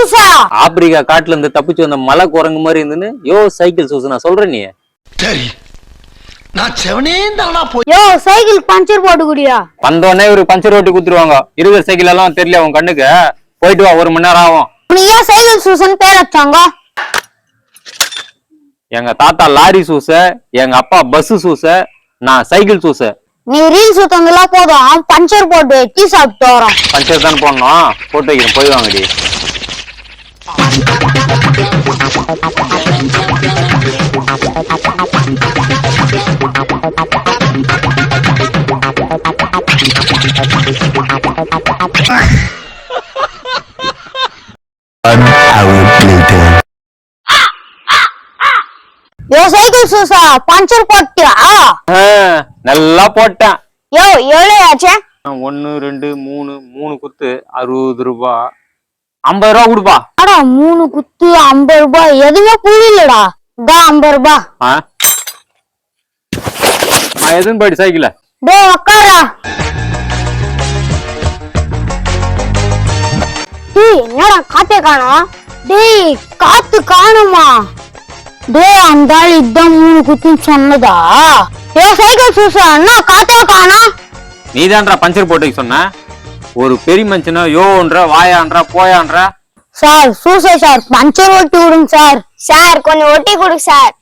Susa Africa காட்டுல இருந்து தப்பிச்சு வந்த மலை குரங்கு மாதிரி இருந்துன்னு யோ சைக்கிள் சூசு நான் சொல்றேன் நீ சரி நான் செவனே தானா போய் யோ சைக்கிள் பஞ்சர் போட்டு குடியா வந்தோடனே ஒரு பஞ்சர் ஓட்டி குத்துருவாங்க இருக்கிற சைக்கிள் எல்லாம் தெரியல உன் கண்ணுக்கு போயிட்டு வா 1 மணி நேரம் ஆகும் நீ ஏன் சைக்கிள் சூசன் பேர் வச்சாங்க எங்க தாத்தா லாரி சூச எங்க அப்பா பஸ் சூச நான் சைக்கிள் சூச நீ ரீல் சுத்தந்தெல்லாம் போதும் பஞ்சர் போட்டு டீ சாப்பிட்டு வரோம் பஞ்சர் தான் போடணும் போட்டு வைக்கிறேன் போய் வாங்கடி யோ சைக்கிள் சூசா பஞ்சர் போட்டியா நல்லா போட்டேன் யோ எவ்வளவு ஆச்சு 1 2 3 குத்து 60 ரூபாய் 50 ரூபா கொடுப்பா அடா 3 குத்து 50 ரூபாய் எதுவுமே புரியலடா இதா 50 ரூபாய் நான் எதுவும் போயிட்டு சைக்கிள டேய் உக்காரா டேய் என்னடா காத்தே காணோம் டேய் காத்து காணுமா டேய் அந்த ஆள் இதான் 3 குத்துன்னு சொன்னதா ஏ சைக்கிள் சூசா என்ன காத்தே காணோம் நீதான்றா பஞ்சர் போட்டு சொன்ன ஒரு பெரிய மனுஷனா யோன்ற வாயான்றா போயான்றா சார் சூசை சார் பஞ்சர் ஓட்டி விடுங்க சார் சார் கொஞ்சம் ஒட்டி கொடுங்க சார்